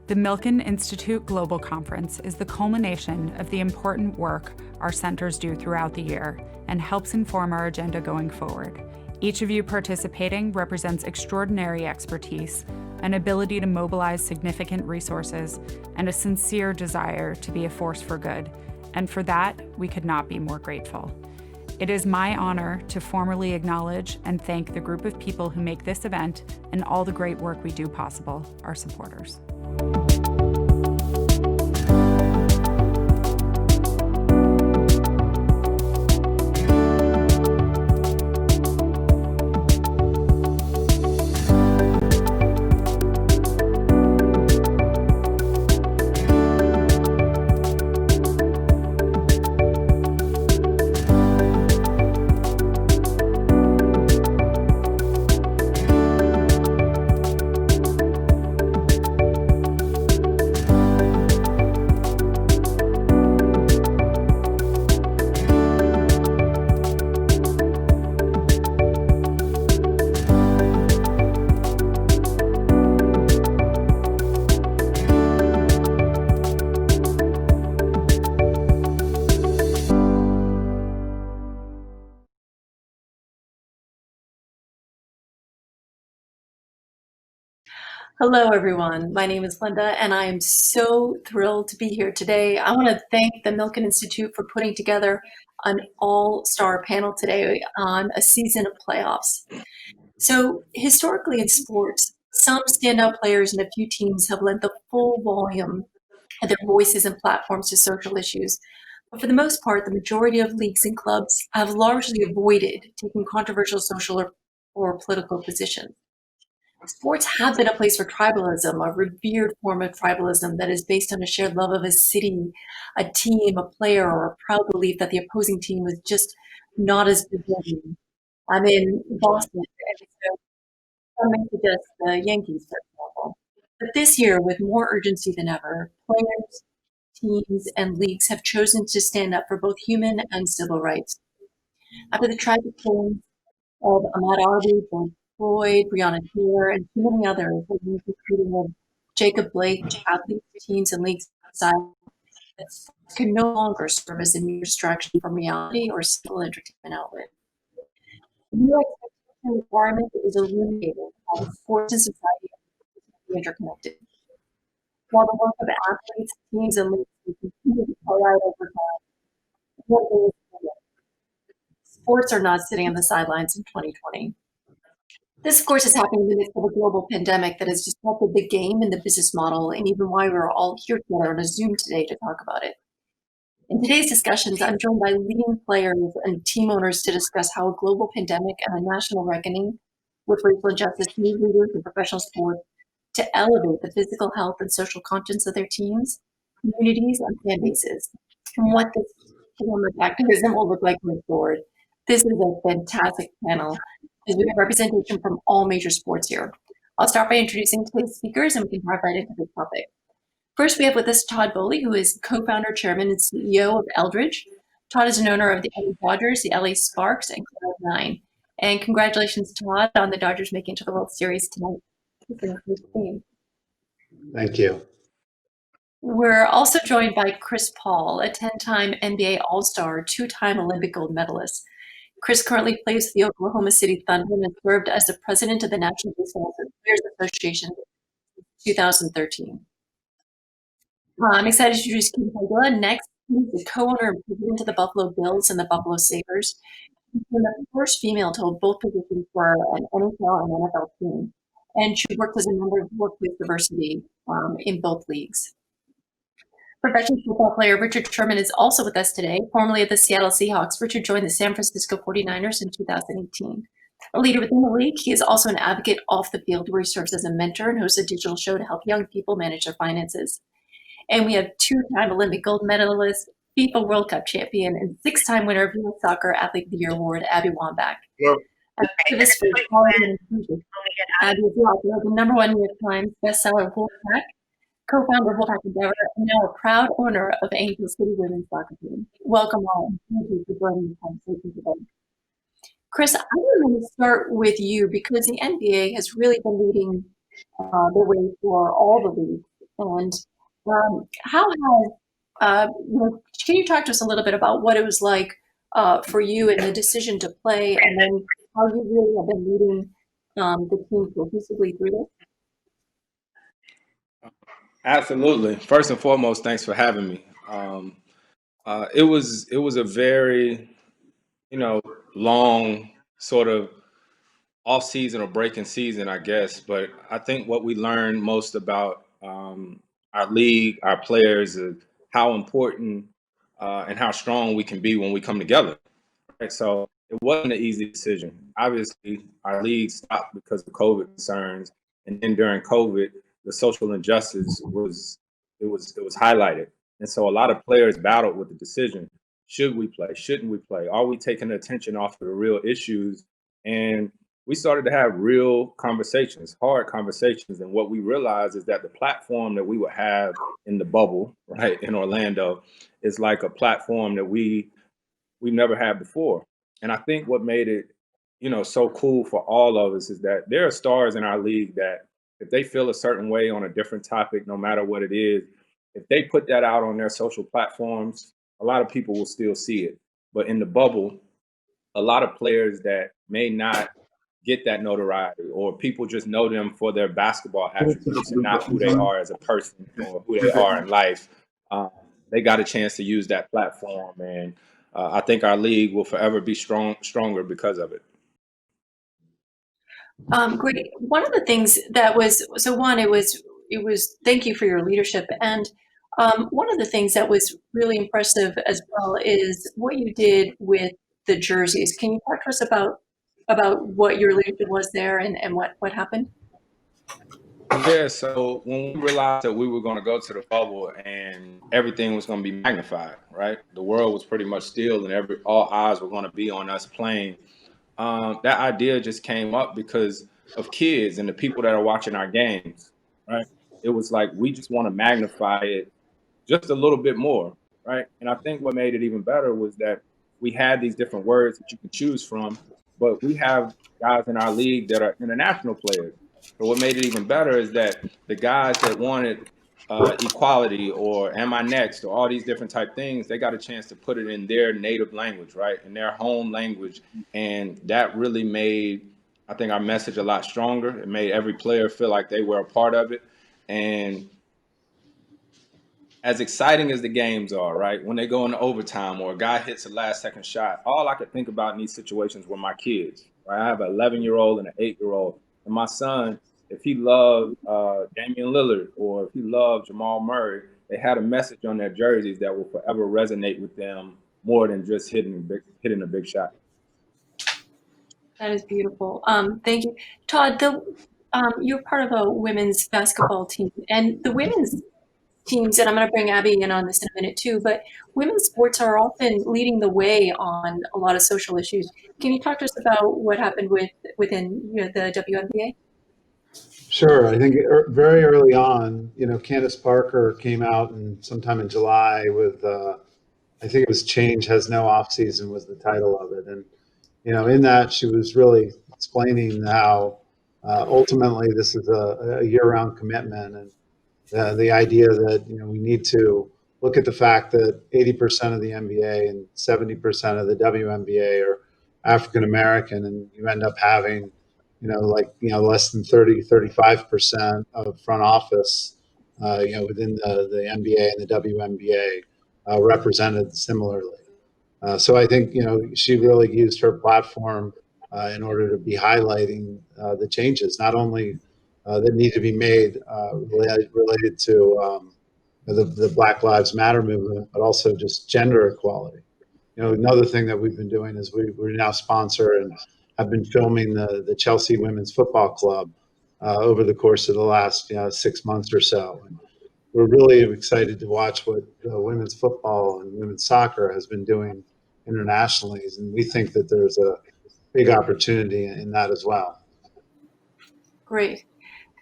The Milken Institute Global Conference is the culmination of the important work our centers do throughout the year and helps inform our agenda going forward. Each of you participating represents extraordinary expertise, an ability to mobilize significant resources, and a sincere desire to be a force for good. And for that, we could not be more grateful. It is my honor to formally acknowledge and thank the group of people who make this event and all the great work we do possible, our supporters. Hello, everyone. My name is Linda, and I am so thrilled to be here today. I want to thank the Milken Institute for putting together an all-star panel today on a season of playoffs. So historically in sports, some standout players and a few teams have lent the full volume of their voices and platforms to social issues. But for the most part, the majority of leagues and clubs have largely avoided taking controversial social or political positions. Sports have been a place for tribalism, a revered form of tribalism that is based on a shared love of a city, a team, a player, or a proud belief that the opposing team was just not as good as them. I'm in Boston, and so some may suggest the Yankees, for example. But this year, with more urgency than ever, players, teams, and leagues have chosen to stand up for both human and civil rights. After the tragic killings of Ahmaud Arbery, George Floyd, Breonna Taylor, and too many others, including of Jacob Blake, athletes, teams, and leagues decided that sports can no longer serve as a mere distraction from reality or single entertainment outlet. The new expectation requirement is illuminated how sports and society are interconnected. While the work of athletes, teams, and leagues will continue to play out over time, what is sports are not sitting on the sidelines in 2020. This, of course, is happening in the midst of a global pandemic that has disrupted the game and the business model, and even why we're all here together on a Zoom today to talk about it. In today's discussions, I'm joined by leading players and team owners to discuss how a global pandemic and a national reckoning with racial injustice need leaders in professional sports to elevate the physical health and social conscience of their teams, communities, and fan bases, and what this form of activism will look like going forward. This is a fantastic panel, as we have representation from all major sports here. I'll start by introducing today's speakers, and we can dive right into the topic. First, we have with us Todd Boehly, who is co-founder, chairman, and CEO of Eldridge. Todd is an owner of the LA Dodgers, the LA Sparks, and Cloud9. And congratulations, Todd, on the Dodgers making it to the World Series tonight. Thank you. We're also joined by Chris Paul, a 10-time NBA All-Star, 2-time Olympic gold medalist. Chris currently plays for the Oklahoma City Thunder and has served as the president of the National Baseball Players Association since 2013. I'm excited to introduce Pegula. Next, he's the co-owner and president of the Buffalo Bills and the Buffalo Sabres. She's been the first female to hold both positions for an NHL and NFL team, and she worked as a member of workplace diversity in both leagues. Professional football player Richard Sherman is also with us today, formerly of the Seattle Seahawks. Richard joined the San Francisco 49ers in 2018. A leader within the league, he is also an advocate off the field where he serves as a mentor and hosts a digital show to help young people manage their finances. And we have 2-time Olympic gold medalist, FIFA World Cup champion, and 6-time winner of U.S. Soccer Athlete of the Year award, Abby Wambach. Activist for equality and inclusion. Abby is the author of the #1 New York Times bestseller Wambach, co-founder of Wambach Endeavor, and now a proud owner of Angel City Women's Soccer Team. Welcome all, and thank you for joining the conversation today. Chris, I'm going to start with you because the NBA has really been leading the way for all the leagues And how has, can you talk to us a little bit about what it was like for you and the decision to play, and then how you really have been leading the team cohesively through this? Absolutely. First and foremost, thanks for having me. It was a very long sort of off season or breaking season, I guess. But I think what we learned most about our league, our players, is how important and how strong we can be when we come together. Right? So it wasn't an easy decision. Obviously, our league stopped because of COVID concerns, and then during COVID, the social injustice was highlighted, and so a lot of players battled with the decision: should we play? Shouldn't we play? Are we taking attention off of the real issues? And we started to have real conversations, hard conversations. And what we realized is that the platform that we would have in the bubble, right, in Orlando, is like a platform that we've never had before. And I think what made it, so cool for all of us is that there are stars in our league that if they feel a certain way on a different topic, no matter what it is, if they put that out on their social platforms, a lot of people will still see it. But in the bubble, a lot of players that may not get that notoriety, or people just know them for their basketball attributes and not who they are as a person or who they are in life. Um, they got a chance to use that platform, and I think our league will forever be stronger because of it. Great. One of the things that was, so one, it was thank you for your leadership. And one of the things that was really impressive as well is what you did with the jerseys. Can you talk to us about what your leadership was there, and what happened? Yeah, so when we realized that we were going to go to the bubble and everything was going to be magnified, right? The world was pretty much still, and all eyes were going to be on us playing. That idea just came up because of kids and the people that are watching our games, right? It was like we just want to magnify it just a little bit more, right? And I think what made it even better was that we had these different words that you can choose from, but we have guys in our league that are international players. So what made it even better is that the guys that wanted equality or am I next or all these different type things, they got a chance to put it in their native language, right? In their home language. And that really made, I think, our message a lot stronger. It made every player feel like they were a part of it. And as exciting as the games are, right? When they go into overtime or a guy hits a last second shot, all I could think about in these situations were my kids, right? I have an 11-year-old and an 8-year-old. And my son, if he loved Damian Lillard or if he loved Jamal Murray, they had a message on their jerseys that will forever resonate with them more than just hitting a big shot. That is beautiful. Thank you, Todd. You're part of a women's basketball team, and the women's teams, and I'm going to bring Abby in on this in a minute too, but women's sports are often leading the way on a lot of social issues. Can you talk to us about what happened within the WNBA? Sure. I think very early on, Candace Parker came out and sometime in July with, I think it was "Change Has No Off Season" was the title of it, and in that she was really explaining how ultimately this is a year-round commitment, and the idea that we need to look at the fact that 80% of the NBA and 70% of the WNBA are African American, and you end up having less than 35% of front office within the NBA and the WNBA represented similarly. So I think she really used her platform in order to be highlighting the changes, not only that need to be made related to the Black Lives Matter movement, but also just gender equality. Another thing that we've been doing is we now sponsor and have been filming the Chelsea Women's Football Club over the course of the last 6 months or so. And we're really excited to watch what women's football and women's soccer has been doing internationally, and we think that there's a big opportunity in that as well. Great.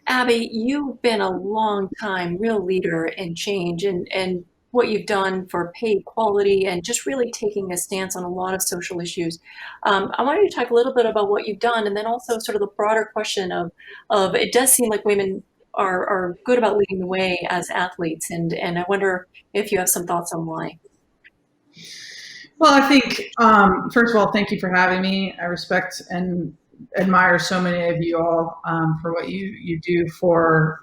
Abby, you've been a long time real leader in change, and what you've done for pay equality and just really taking a stance on a lot of social issues. I wanted you to talk a little bit about what you've done, and then also sort of the broader question of it does seem like women are good about leading the way as athletes, and I wonder if you have some thoughts on why. Well, I think, first of all, thank you for having me. I respect and admire so many of you all for what you do for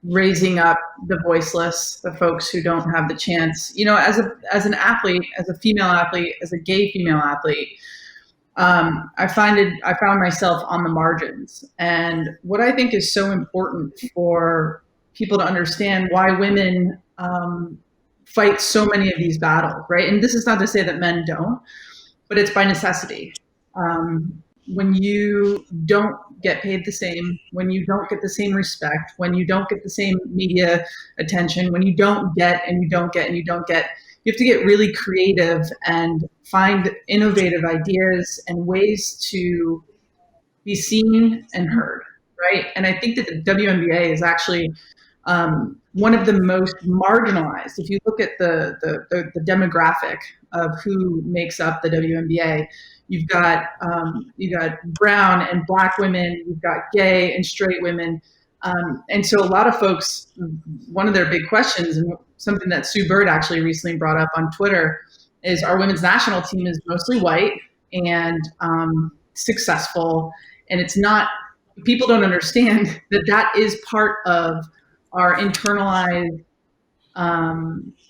raising up the voiceless, the folks who don't have the chance. You know, as an athlete, as a female athlete, as a gay female athlete, I found myself on the margins. And what I think is so important for people to understand why women fight so many of these battles, right? And this is not to say that men don't, but it's by necessity. When you don't get paid the same, when you don't get the same respect, when you don't get the same media attention, when you don't get and you don't get and you don't get, you have to get really creative and find innovative ideas and ways to be seen and heard, right? And I think that the WNBA is actually one of the most marginalized. If you look at the demographic of who makes up the WNBA, you've got brown and black women, you've got gay and straight women, and so a lot of folks, one of their big questions, and something that Sue Bird actually recently brought up on Twitter, is our women's national team is mostly white and successful, and it's not. People don't understand that is part of our internalized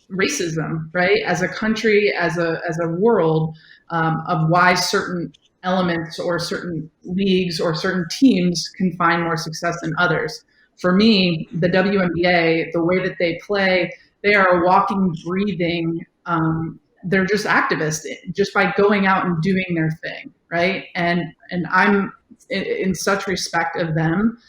racism, right? As a country, as a world, of why certain elements or certain leagues or certain teams can find more success than others. For me, the WNBA, the way that they play, they are a walking, breathing. They're just activists, just by going out and doing their thing, right? And I'm in such respect of them.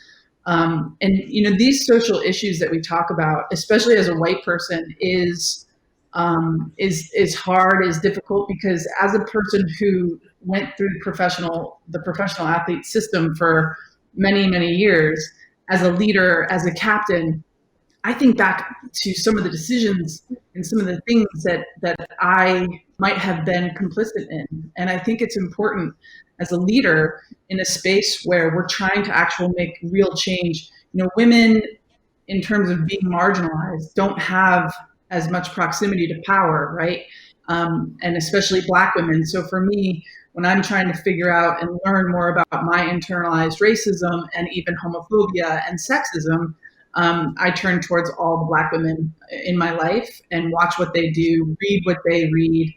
And you know, these social issues that we talk about, especially as a white person, is hard, is difficult, because as a person who went through the professional athlete system for many, many years, as a leader, as a captain, I think back to some of the decisions and some of the things that I might have been complicit in. And I think it's important as a leader in a space where we're trying to actually make real change. You know, women, in terms of being marginalized, don't have as much proximity to power, right? And especially Black women. So for me, when I'm trying to figure out and learn more about my internalized racism and even homophobia and sexism, I turn towards all the Black women in my life and watch what they do, read what they read.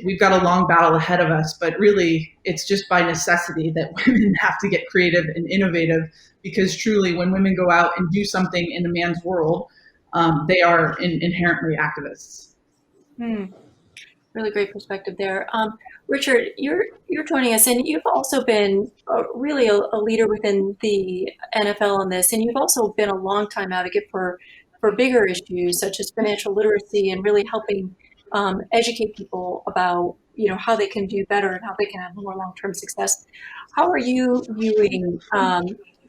We've got a long battle ahead of us, but really it's just by necessity that women have to get creative and innovative, because truly when women go out and do something in a man's world, they are inherently activists. Really great perspective there. Richard, you're joining us, and you've also been really a leader within the NFL on this, and you've also been a longtime advocate for bigger issues such as financial literacy and really helping educate people about, you know, how they can do better and how they can have more long-term success. How are you viewing, how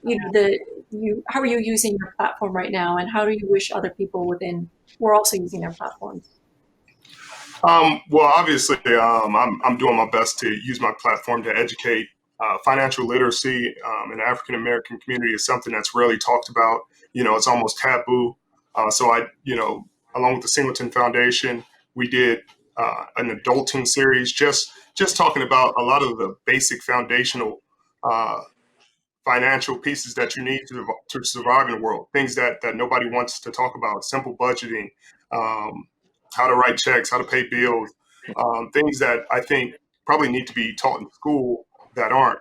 are you using your platform right now, and how do you wish other people were also using their platforms? Well, obviously, I'm doing my best to use my platform to educate. Financial literacy in the African American community is something that's rarely talked about. You know, it's almost taboo. So along with the Singleton Foundation, we did an adulting series, just talking about a lot of the basic foundational financial pieces that you need to survive in the world. Things that nobody wants to talk about: simple budgeting, how to write checks, how to pay bills, things that I think probably need to be taught in school that aren't.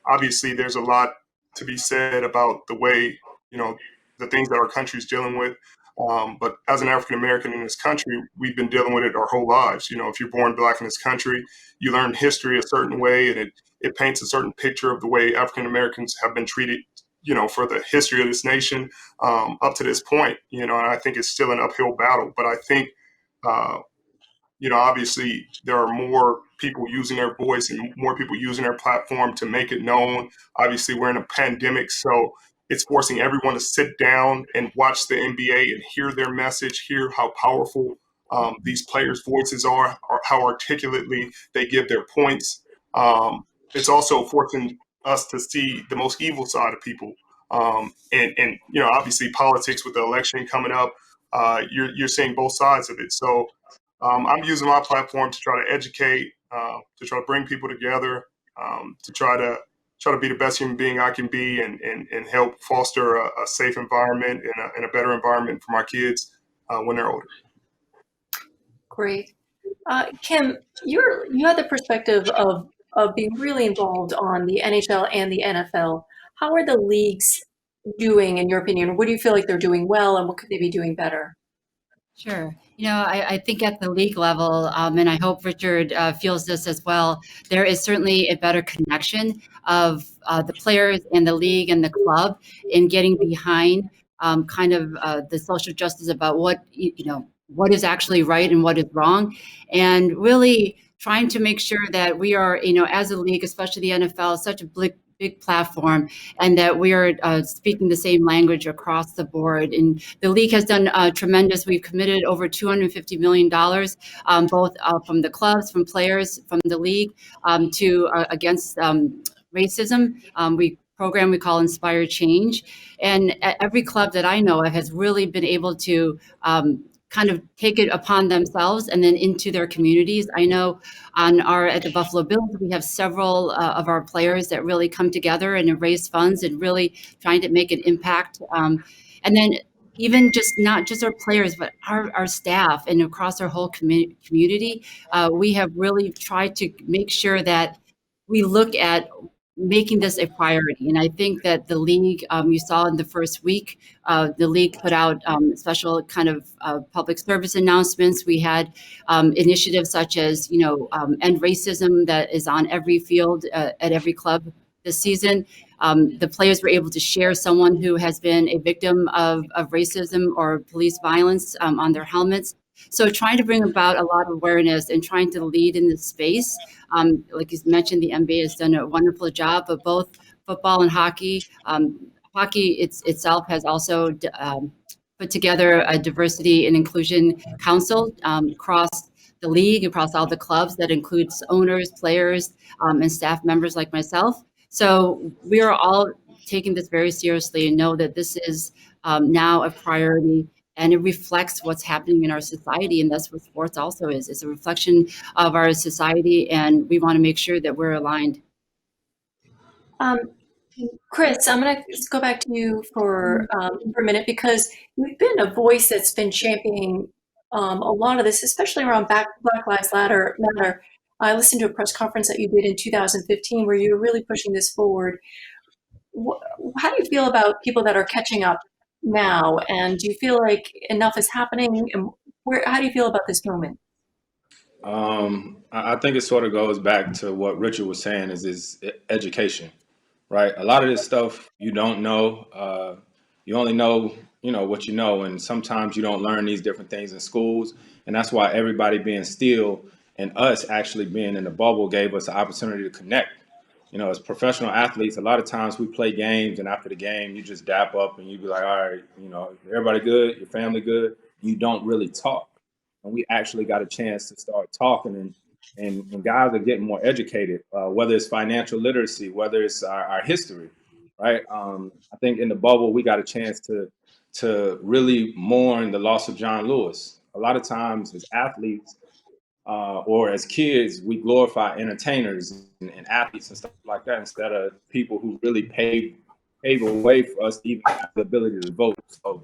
Obviously, there's a lot to be said about the way, the things that our country is dealing with. But as an African American in this country, we've been dealing with it our whole lives. You know, if you're born Black in this country, you learn history a certain way, and it paints a certain picture of the way African Americans have been treated, for the history of this nation up to this point, and I think it's still an uphill battle. But I think, obviously there are more people using their voice and more people using their platform to make it known. Obviously, we're in a pandemic, so it's forcing everyone to sit down and watch the NBA and hear their message, hear how powerful these players' voices are, or how articulately they give their points. It's also forcing us to see the most evil side of people. And obviously politics with the election coming up, you're seeing both sides of it. So I'm using my platform to try to educate, to try to bring people together, to try to be the best human being I can be, and help foster a safe environment and a better environment for my kids when they're older. Great. Kim, you had the perspective of being really involved on the NHL and the NFL. How are the leagues doing, in your opinion? What do you feel like they're doing well, and what could they be doing better? Sure. I think at the league level, and I hope Richard feels this as well, there is certainly a better connection of the players and the league and the club in getting behind the social justice about what is actually right and what is wrong, and really trying to make sure that we are, as a league, especially the NFL, such a big platform, and that we are speaking the same language across the board. And the league has done tremendous. We've committed over $250 million, both from the clubs, from players, from the league, to against racism. We call Inspire Change. And every club that I know of has really been able to kind of take it upon themselves and then into their communities. I know at the Buffalo Bills, we have several of our players that really come together and raise funds and really trying to make an impact. And then even not just our players, but our staff and across our whole community, we have really tried to make sure that we look at making this a priority. And I think that the league, you saw in the first week, the league put out special kind of public service announcements. We had initiatives such as, end racism that is on every field at every club this season. The players were able to share someone who has been a victim of racism or police violence on their helmets. So trying to bring about a lot of awareness and trying to lead in this space. Like you mentioned, the NBA has done a wonderful job, but both football and hockey. Hockey itself has also put together a diversity and inclusion council across the league, across all the clubs, that includes owners, players, and staff members like myself. So we are all taking this very seriously and know that this is now a priority. And it reflects what's happening in our society. And that's what sports also is. It's a reflection of our society. And we want to make sure that we're aligned. Chris, I'm going to go back to you for a minute, because you've been a voice that's been championing a lot of this, especially around Black Lives Matter. I listened to a press conference that you did in 2015 where you were really pushing this forward. How do you feel about people that are catching up now, and do you feel like enough is happening, and how do you feel about this moment? I think it sort of goes back to what Richard was saying, is education, right? A lot of this stuff you don't know. You only know, what you know, and sometimes you don't learn these different things in schools, and that's why everybody being still and us actually being in the bubble gave us the opportunity to connect. As professional athletes, a lot of times we play games, and after the game, you just dap up and you be like, all right, everybody good, your family good. You don't really talk. And we actually got a chance to start talking, and guys are getting more educated, whether it's financial literacy, whether it's our history, right? I think in the bubble, we got a chance to really mourn the loss of John Lewis. A lot of times as athletes, or as kids, we glorify entertainers and athletes and stuff like that instead of people who really pave a way for us to even have the ability to vote. So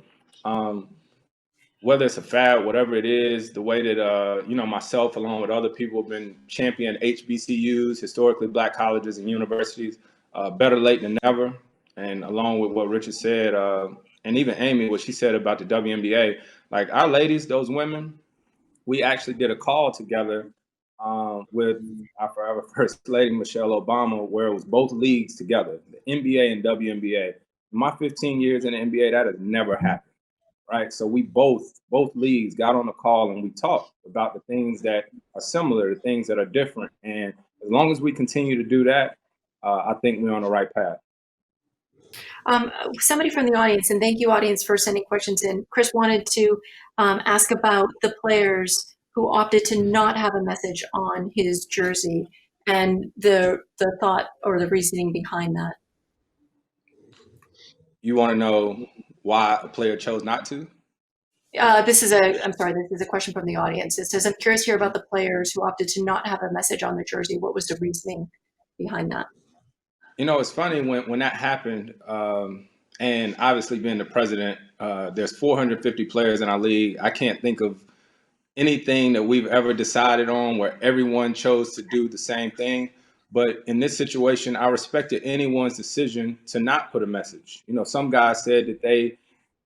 whether it's a fad, whatever it is, the way that, myself along with other people have been championing HBCUs, historically Black colleges and universities, better late than never. And along with what Richard said, and even Amy, what she said about the WNBA, like our ladies, those women, we actually did a call together with our forever First Lady, Michelle Obama, where it was both leagues together, the NBA and WNBA. In my 15 years in the NBA, that has never happened, right? So we both leagues got on a call and we talked about the things that are similar, the things that are different. And as long as we continue to do that, I think we're on the right path. Somebody from the audience, and thank you, audience, for sending questions in. Chris wanted to ask about the players who opted to not have a message on his jersey and the thought or the reasoning behind that. You want to know why a player chose not to? This is a question from the audience. It says, I'm curious to hear about the players who opted to not have a message on their jersey. What was the reasoning behind that? It's funny when that happened, and obviously being the president, there's 450 players in our league. I can't think of anything that we've ever decided on where everyone chose to do the same thing. But in this situation, I respected anyone's decision to not put a message. Some guys said that they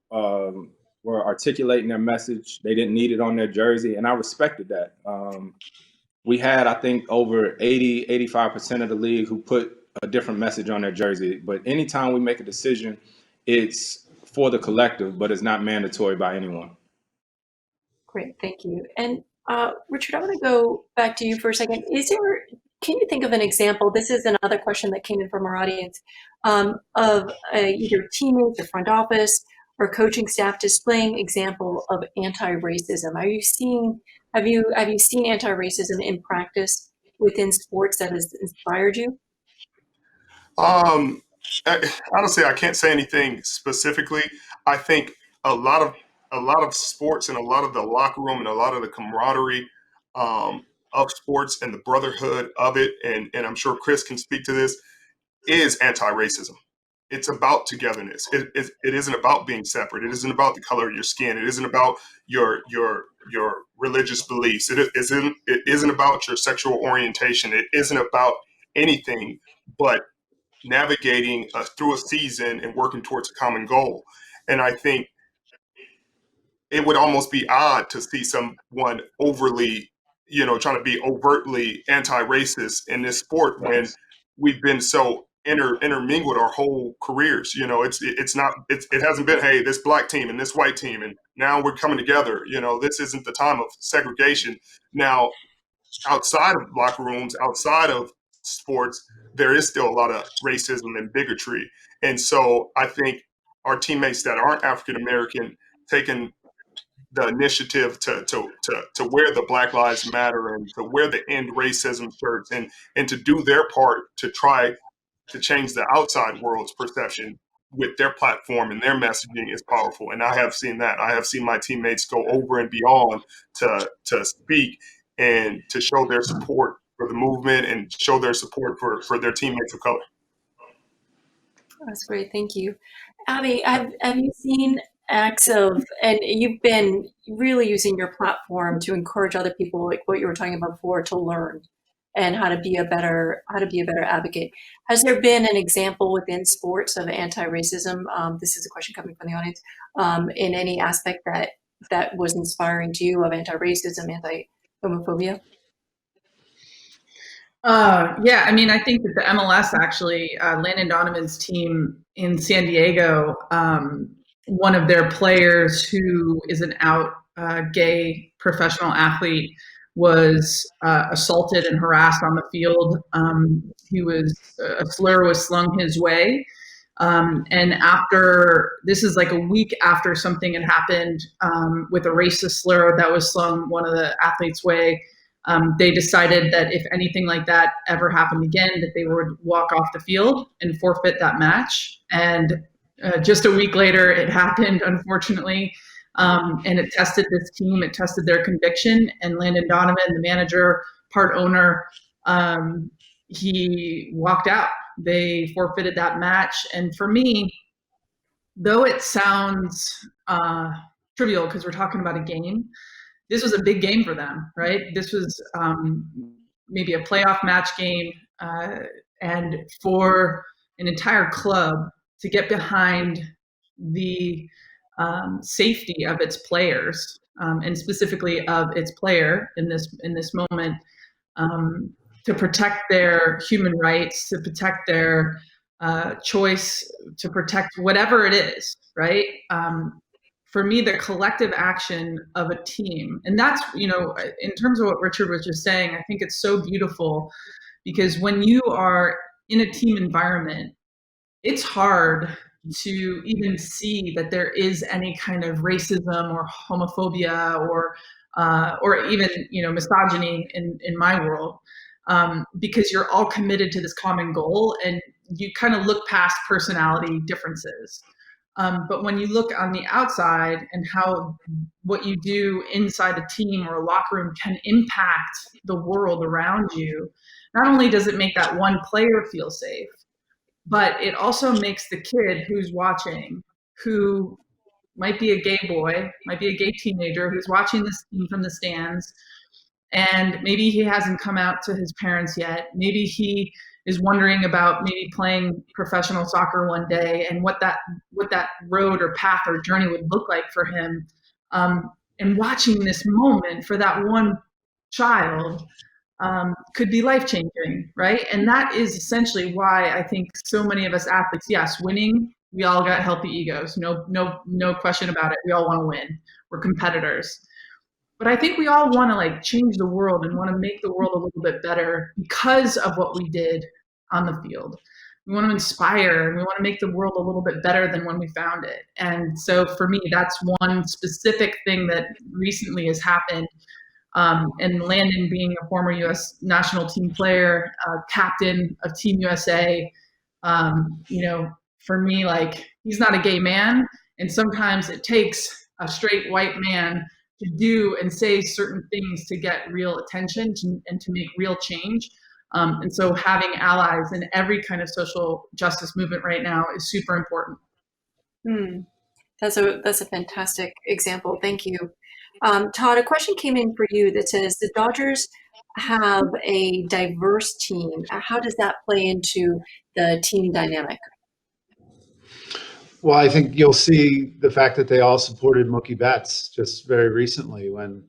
were articulating their message. They didn't need it on their jersey, and I respected that. We had, I think, over 85% of the league who put a different message on their jersey. But anytime we make a decision, it's for the collective, but it's not mandatory by anyone. Great, thank you. And Richard, I want to go back to you for a second. Can you think of an example? This is another question that came in from our audience of either teammates or front office or coaching staff displaying example of anti-racism. Have you seen anti-racism in practice within sports that has inspired you? Honestly, I can't say anything specifically. I think a lot of sports and a lot of the locker room and a lot of the camaraderie of sports and the brotherhood of it, and I'm sure Chris can speak to this, is anti-racism. It's about togetherness. It isn't about being separate. It isn't about the color of your skin. It isn't about your religious beliefs. It isn't about your sexual orientation. It isn't about anything but navigating through a season and working towards a common goal. And I think it would almost be odd to see someone overly, trying to be overtly anti-racist in this sport when we've been so intermingled our whole careers. It hasn't been, hey, this black team and this white team, and now we're coming together. This isn't the time of segregation. Now, outside of locker rooms, outside of sports, there is still a lot of racism and bigotry. And so I think our teammates that aren't African American taking the initiative to wear the Black Lives Matter and to wear the End Racism shirts and to do their part to try to change the outside world's perception with their platform and their messaging is powerful. And I have seen that. I have seen my teammates go over and beyond to speak and to show their support for the movement and show their support for their teammates of color. That's great. Thank you. Abby, have you seen acts of, and you've been really using your platform to encourage other people, like what you were talking about before, to learn and how to be a better advocate. Has there been an example within sports of anti-racism? This is a question coming from the audience, in any aspect that was inspiring to you of anti-racism, anti-homophobia? Yeah, I mean, I think that the MLS actually, Landon Donovan's team in San Diego, one of their players who is an out gay professional athlete was assaulted and harassed on the field. A slur was slung his way. And this is like a week after something had happened with a racist slur that was slung one of the athletes' way. They decided that if anything like that ever happened again, that they would walk off the field and forfeit that match. And just a week later, it happened, unfortunately. And it tested this team, it tested their conviction. And Landon Donovan, the manager, part owner, he walked out. They forfeited that match. And for me, though it sounds trivial because we're talking about a game, this was a big game for them, right? This was maybe a playoff match game. And for an entire club to get behind the safety of its players, and specifically of its player in this moment, to protect their human rights, to protect their choice, to protect whatever it is, right? For me, the collective action of a team, and that's, in terms of what Richard was just saying, I think it's so beautiful because when you are in a team environment, it's hard to even see that there is any kind of racism or homophobia or even misogyny in my world, because you're all committed to this common goal and you kind of look past personality differences. But when you look on the outside and how what you do inside a team or a locker room can impact the world around you, not only does it make that one player feel safe, but it also makes the kid who's watching, who might be a gay boy, might be a gay teenager who's watching this team from the stands, and maybe he hasn't come out to his parents yet. Maybe he is wondering about maybe playing professional soccer one day and what that road or path or journey would look like for him. And watching this moment for that one child could be life changing, right? And that is essentially why I think so many of us athletes, yes, winning, we all got healthy egos, no question about it. We all want to win. We're competitors. But I think we all want to like change the world and want to make the world a little bit better because of what we did on the field. We want to inspire and we want to make the world a little bit better than when we found it. And so for me, that's one specific thing that recently has happened. And Landon being a former U.S. national team player, captain of Team USA, for me, like, he's not a gay man. And sometimes it takes a straight white man to do and say certain things to get real attention and to make real change. And so having allies in every kind of social justice movement right now is super important. That's a fantastic example. Thank you. Todd, a question came in for you that says the Dodgers have a diverse team. How does that play into the team dynamic? Well, I think you'll see the fact that they all supported Mookie Betts just very recently when,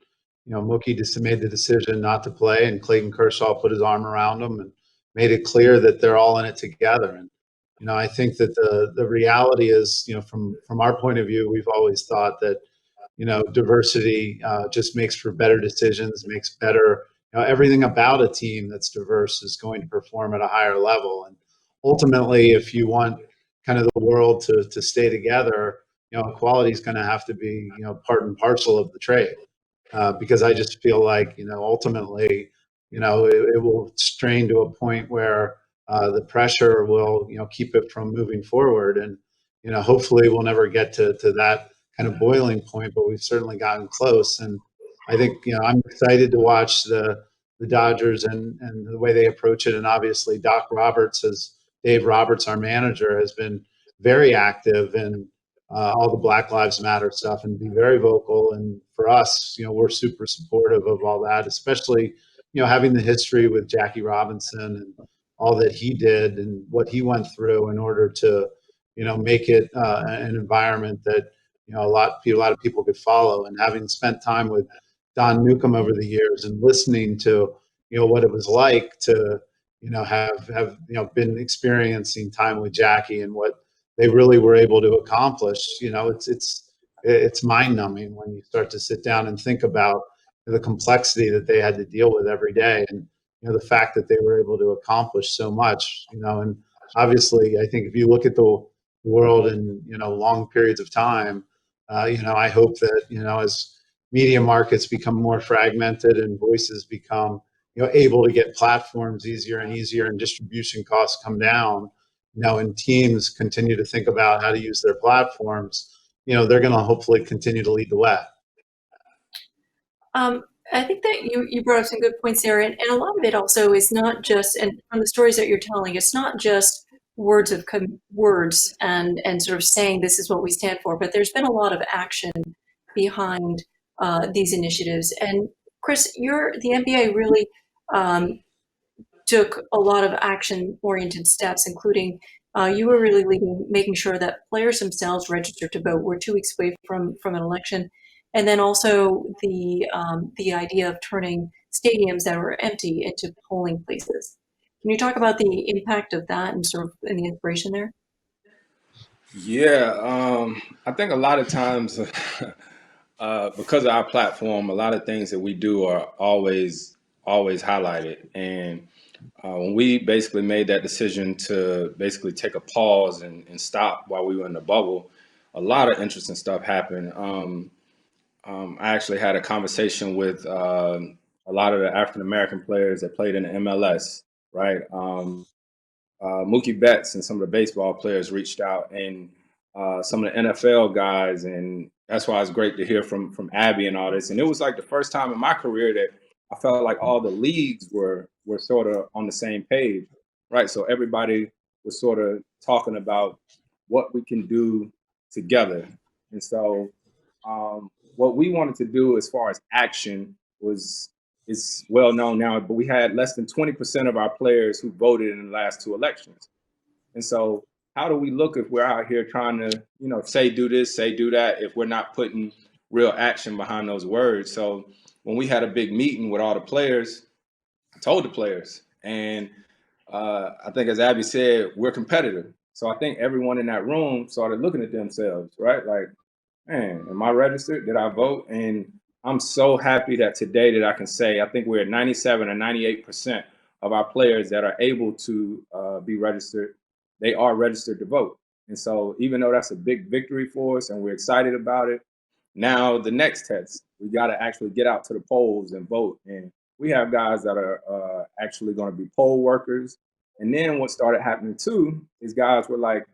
Mookie just made the decision not to play and Clayton Kershaw put his arm around him and made it clear that they're all in it together. And, I think that the reality is, from our point of view, we've always thought that, diversity just makes for better decisions, makes better, everything about a team that's diverse is going to perform at a higher level. And ultimately, if you want kind of the world to stay together, equality is going to have to be, part and parcel of the trade. Because I just feel like, ultimately, it will strain to a point where the pressure will, keep it from moving forward. And, hopefully we'll never get to that kind of boiling point, but we've certainly gotten close. And I think, I'm excited to watch the Dodgers and the way they approach it. And obviously Dave Roberts, our manager, has been very active in all the Black Lives Matter stuff and be very vocal. And for us, we're super supportive of all that, especially, having the history with Jackie Robinson and all that he did and what he went through in order to, make it an environment that, a lot of people could follow. And having spent time with Don Newcomb over the years and listening to, what it was like to, have been experiencing time with Jackie and what they really were able to accomplish. It's mind numbing when you start to sit down and think about the complexity that they had to deal with every day, and the fact that they were able to accomplish so much. And obviously, I think if you look at the world in long periods of time, I hope that as media markets become more fragmented and voices become able to get platforms easier and easier and distribution costs come down, and teams continue to think about how to use their platforms, they're going to hopefully continue to lead the way. I think that you brought up some good points there. And a lot of it also is not just, and from the stories that you're telling, it's not just words and sort of saying this is what we stand for, but there's been a lot of action behind these initiatives. And Chris, the NBA really took a lot of action-oriented steps, including you were really leading, making sure that players themselves registered to vote. We're 2 weeks away from an election, and then also the idea of turning stadiums that were empty into polling places. Can you talk about the impact of that and and the inspiration there? Yeah, I think a lot of times because of our platform, a lot of things that we do are always highlighted. And when we basically made that decision to basically take a pause and stop while we were in the bubble, a lot of interesting stuff happened. I actually had a conversation with a lot of the African American players that played in the MLS, right? Mookie Betts and some of the baseball players reached out, and some of the NFL guys, and that's why it's great to hear from Abby and all this. And it was like the first time in my career that I felt like all the leagues were sort of on the same page, right? So everybody was sort of talking about what we can do together. And so what we wanted to do as far as action was, it's well known now, but we had less than 20% of our players who voted in the last 2 elections. And so how do we look if we're out here trying to, say do this, say do that, if we're not putting real action behind those words? So when we had a big meeting with all the players, I told the players, and I think as Abby said, we're competitive. So I think everyone in that room started looking at themselves, right? Like, man, am I registered? Did I vote? And I'm so happy that today that I can say, I think we're at 97 or 98% of our players that are able to be registered. They are registered to vote. And so even though that's a big victory for us and we're excited about it, now the next test, we got to actually get out to the polls and vote. And we have guys that are actually going to be poll workers. And then what started happening too is guys were like,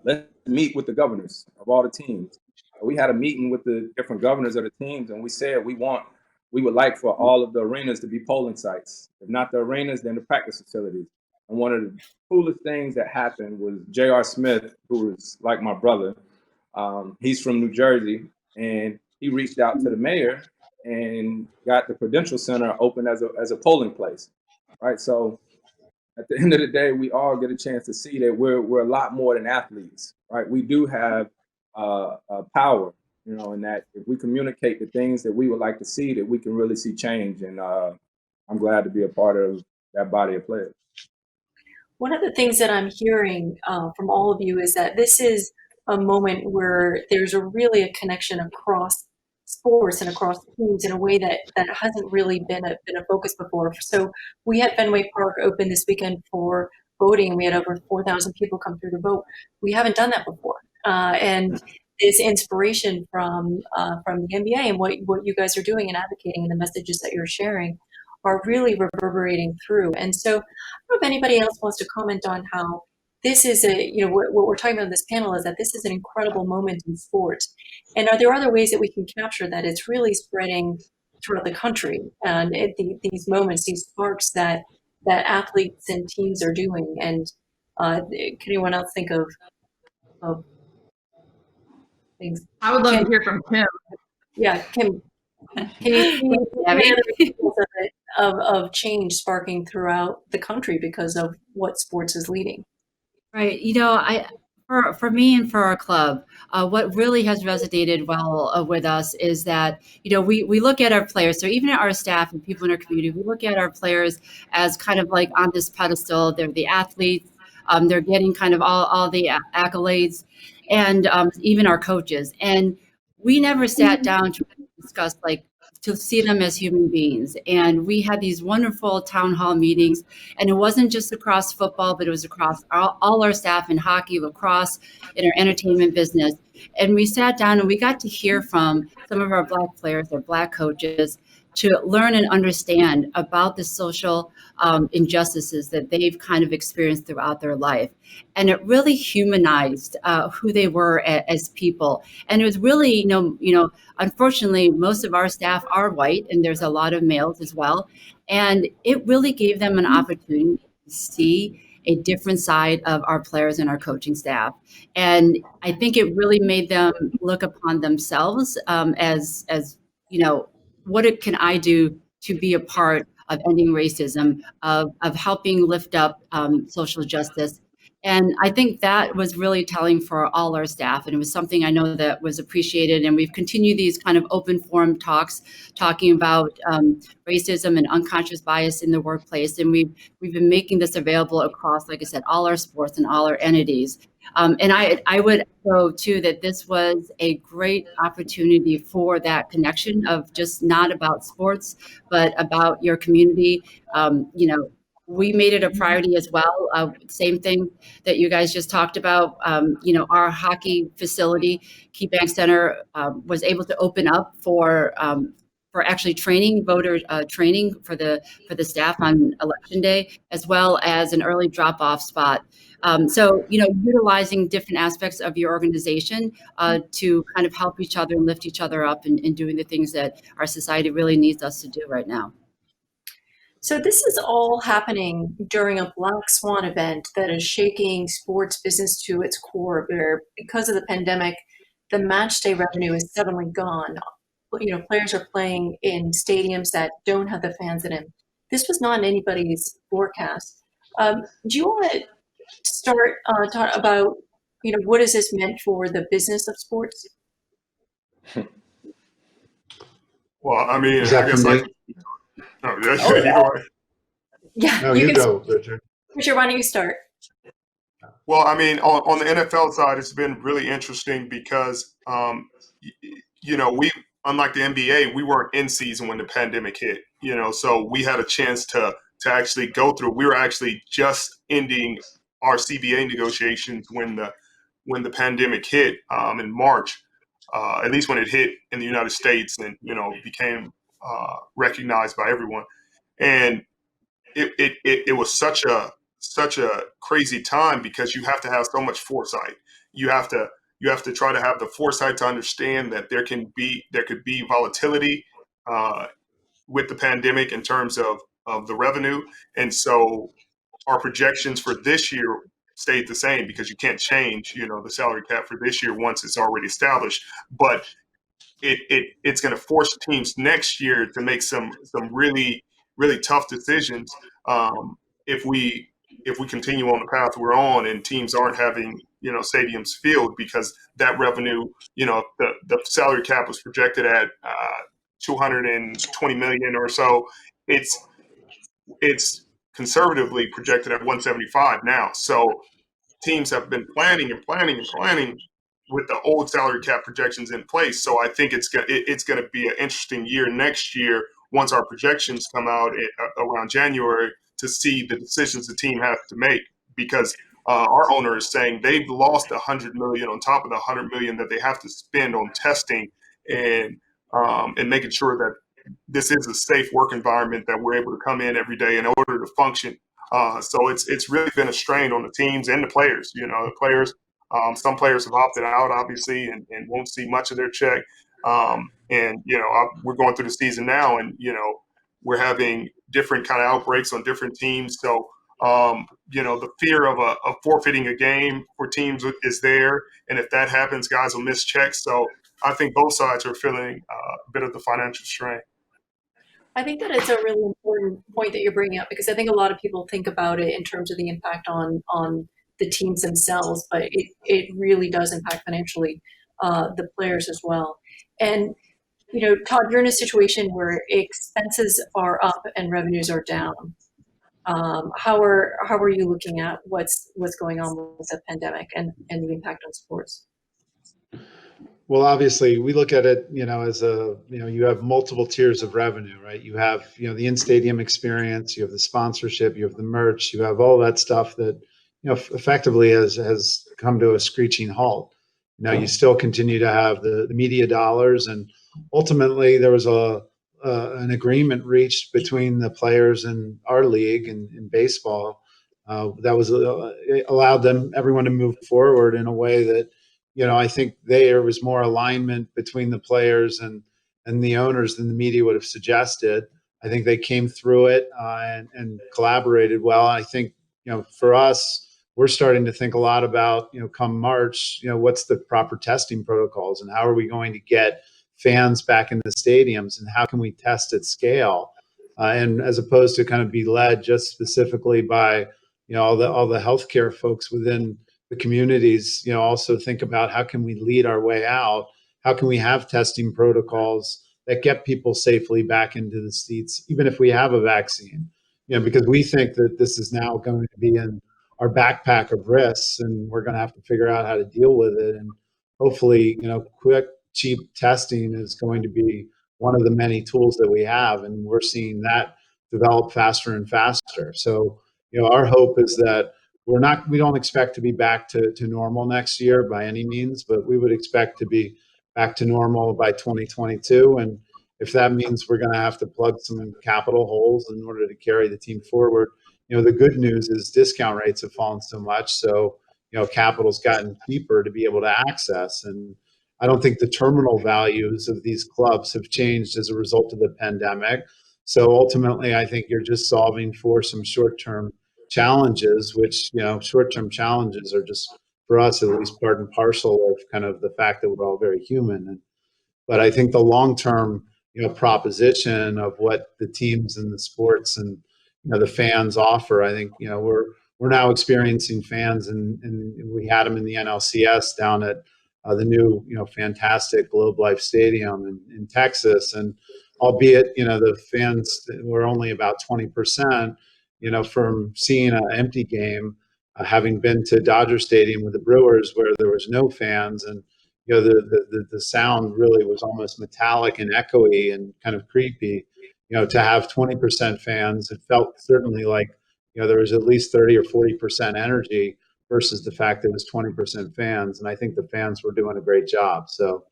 let's meet with the governors of all the teams. We had a meeting with the different governors of the teams, and we said we would like for all of the arenas to be polling sites. If not the arenas, then the practice facilities. And one of the coolest things that happened was J.R. Smith, who is like my brother. He's from New Jersey, and he reached out to the mayor and got the Prudential Center open as a polling place, right? So at the end of the day, we all get a chance to see that we're a lot more than athletes, right? We do have power, and that if we communicate the things that we would like to see, that we can really see change. And I'm glad to be a part of that body of players. One of the things that I'm hearing from all of you is that this is a moment where there's really a connection across sports and across teams in a way that hasn't really been a focus before. So we had Fenway Park open this weekend for voting. We had over 4,000 people come through to vote. We haven't done that before. And this inspiration from the NBA and what you guys are doing and advocating and the messages that you're sharing are really reverberating through. And so I don't know if anybody else wants to comment on how this is what we're talking about in this panel is that this is an incredible moment in sports. And are there other ways that we can capture that it's really spreading throughout the country and these moments, these sparks that athletes and teams are doing? And can anyone else think of things? I would love Kim, to hear from Kim. Yeah, Kim, can you see any other examples of change sparking throughout the country because of what sports is leading? Right. For me and for our club, what really has resonated well with us is that, we look at our players, so even our staff and people in our community, we look at our players as kind of like on this pedestal. They're the athletes. They're getting kind of all the accolades, and even our coaches. And we never sat down to discuss to see them as human beings. And we had these wonderful town hall meetings, and it wasn't just across football, but it was across all our staff in hockey, lacrosse, in our entertainment business. And we sat down and we got to hear from some of our Black players, our Black coaches, to learn and understand about the social injustices that they've kind of experienced throughout their life. And it really humanized who they were as people. And it was really, unfortunately, most of our staff are white, and there's a lot of males as well. And it really gave them an opportunity to see a different side of our players and our coaching staff. And I think it really made them look upon themselves as what can I do to be a part of ending racism, of helping lift up social justice. And I think that was really telling for all our staff. And it was something I know that was appreciated. And we've continued these kind of open forum talks, talking about racism and unconscious bias in the workplace. And we've been making this available across, like I said, all our sports and all our entities. And I would go too that this was a great opportunity for that connection of just not about sports, but about your community. We made it a priority as well. Same thing that you guys just talked about. Our hockey facility, KeyBank Center, was able to open up for actually training, voter training for the staff on election day, as well as an early drop-off spot So, utilizing different aspects of your organization to kind of help each other and lift each other up in doing the things that our society really needs us to do right now. So this is all happening during a black swan event that is shaking sports business to its core, where because of the pandemic, the match day revenue is suddenly gone. Players are playing in stadiums that don't have the fans in them. This was not in anybody's forecast. Do you want to start talk about, what has this meant for the business of sports? Well, I mean, Is that I guess for I me? can. Oh, yeah, Oh, you go ahead. yeah, No, you you can. go, Richard. Richard, why don't you start? Well, I mean, on the NFL side, it's been really interesting because, we, unlike the NBA, we weren't in season when the pandemic hit. So we had a chance to actually go through. We were actually just ending our CBA negotiations when the pandemic hit in March, at least when it hit in the United States and became recognized by everyone. And it was such a crazy time because you have to have so much foresight. You have to try to have the foresight to understand that there could be volatility with the pandemic in terms of the revenue, and so our projections for this year stayed the same because you can't change the salary cap for this year once it's already established. But it's going to force teams next year to make some really really tough decisions if we continue on the path we're on and teams aren't having stadiums filled because that revenue the salary cap was projected at 220 million or so. It's conservatively projected at 175 now. So teams have been planning and planning and planning with the old salary cap projections in place. So I think it's going to be an interesting year next year once our projections come out around January to see the decisions the team has to make because our owner is saying they've lost $100 million on top of the $100 million that they have to spend on testing and making sure that this is a safe work environment that we're able to come in every day in order to function. So it's really been a strain on the teams and the players. The players, some players have opted out, obviously, and won't see much of their check. We're going through the season now, and we're having different kind of outbreaks on different teams. So the fear of forfeiting a game for teams is there, and if that happens, guys will miss checks. So I think both sides are feeling a bit of the financial strain. I think that it's a really important point that you're bringing up because I think a lot of people think about it in terms of the impact on the teams themselves, but it really does impact financially the players as well. And Todd, you're in a situation where expenses are up and revenues are down. How are you looking at what's going on with the pandemic and the impact on sports? Well, obviously, we look at it, as you have multiple tiers of revenue, right? You have, the in-stadium experience, you have the sponsorship, you have the merch, you have all that stuff that, effectively has come to a screeching halt. You still continue to have the media dollars, and ultimately there was an agreement reached between the players and our league and in baseball that was it allowed everyone to move forward in a way that I think there was more alignment between the players and the owners than the media would have suggested. I think they came through it and collaborated well. I think for us, we're starting to think a lot about come March, what's the proper testing protocols and how are we going to get fans back in the stadiums and how can we test at scale, and as opposed to kind of be led just specifically by all the healthcare folks within the communities, also think about how can we lead our way out? How can we have testing protocols that get people safely back into the seats, even if we have a vaccine? Because we think that this is now going to be in our backpack of risks, and we're going to have to figure out how to deal with it. And hopefully, quick, cheap testing is going to be one of the many tools that we have, and we're seeing that develop faster and faster. So, our hope is that we don't expect to be back to normal next year by any means, but we would expect to be back to normal by 2022. And if that means we're going to have to plug some capital holes in order to carry the team forward, the good news is discount rates have fallen so much. So, capital's gotten cheaper to be able to access. And I don't think the terminal values of these clubs have changed as a result of the pandemic. So ultimately, I think you're just solving for some short-term challenges, which, short-term challenges are just, for us at least, part and parcel of kind of the fact that we're all very human. But I think the long-term, proposition of what the teams and the sports and the fans offer, I think we're now experiencing fans, and we had them in the NLCS down at the new fantastic Globe Life Stadium in Texas, and albeit the fans were only about 20%, from seeing an empty game, having been to Dodger Stadium with the Brewers where there was no fans, and the sound really was almost metallic and echoey and kind of creepy. To have 20% fans, it felt certainly like there was at least 30 or 40% energy versus the fact that it was 20% fans. And I think the fans were doing a great job. So,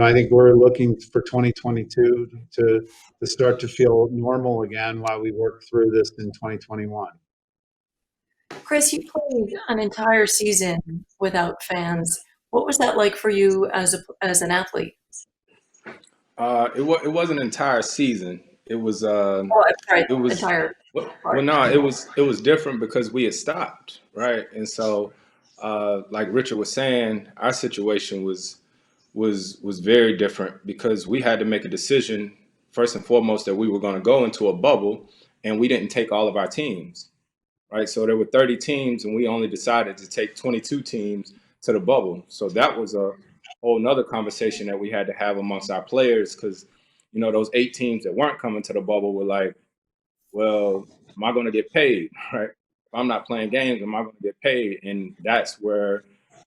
I think we're looking for 2022 to start to feel normal again while we work through this in 2021. Chris, you played an entire season without fans. What was that like for you as an athlete? It was an entire season. It was entire. Well, no, it was different because we had stopped, right? And so, like Richard was saying, our situation was very different because we had to make a decision first and foremost that we were going to go into a bubble, and we didn't take all of our teams, right? So there were 30 teams, and we only decided to take 22 teams to the bubble. So that was a whole nother conversation that we had to have amongst our players because, those 8 teams that weren't coming to the bubble were like, well, am I going to get paid, right? If I'm not playing games, am I going to get paid? And that's where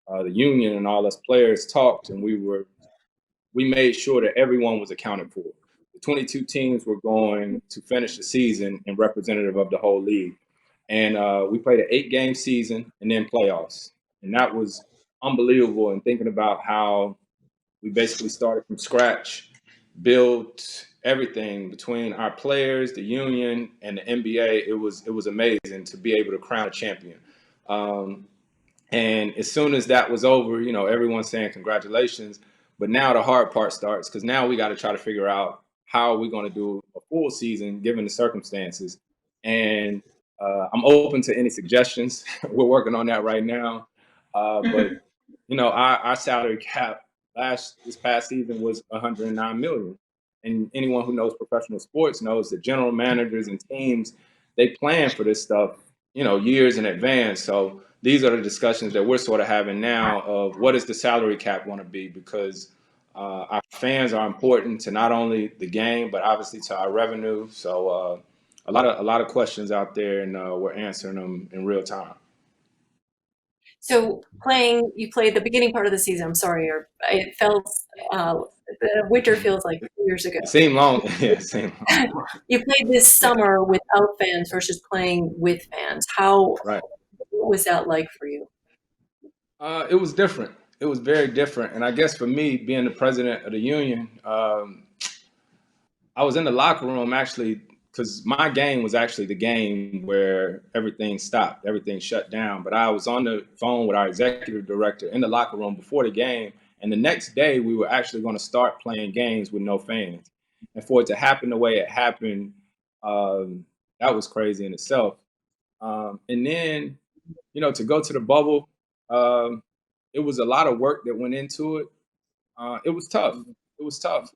the union and all us players talked, and we made sure that everyone was accounted for. The 22 teams were going to finish the season and representative of the whole league. And we played an 8-game season and then playoffs. And that was unbelievable. And thinking about how we basically started from scratch, built everything between our players, the union, and the NBA. It was amazing to be able to crown a champion. And as soon as that was over, everyone's saying congratulations. But now the hard part starts because now we got to try to figure out how are we going to do a full season given the circumstances. And I'm open to any suggestions. We're working on that right now. But our salary cap this past season was $109 million. And anyone who knows professional sports knows that general managers and teams, they plan for this stuff, years in advance. So these are the discussions that we're sort of having now of what does the salary cap want to be? Because our fans are important to not only the game, but obviously to our revenue. So a lot of questions out there, and we're answering them in real time. So you played the beginning part of the season. I'm sorry, or it felt the winter feels like 2 years ago. Seemed long. Yeah, seemed long. You played this summer without fans versus playing with fans. What was that like for you? It was different. It was very different. And I guess for me, being the president of the union, I was in the locker room actually because my game was actually the game where everything stopped, everything shut down. But I was on the phone with our executive director in the locker room before the game. And the next day, we were actually going to start playing games with no fans. And for it to happen the way it happened, that was crazy in itself. And then, to go to the bubble, it was a lot of work that went into it. It was tough. It was tough.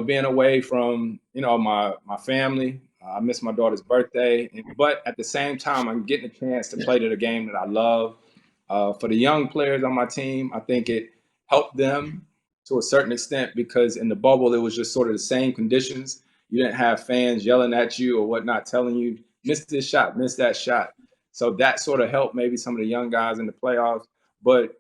Being away from, my family. I missed my daughter's birthday. But at the same time, I'm getting a chance to play to the game that I love. For the young players on my team, I think it helped them to a certain extent because in the bubble, it was just sort of the same conditions. You didn't have fans yelling at you or whatnot, telling you, miss this shot, miss that shot. So that sort of helped maybe some of the young guys in the playoffs. But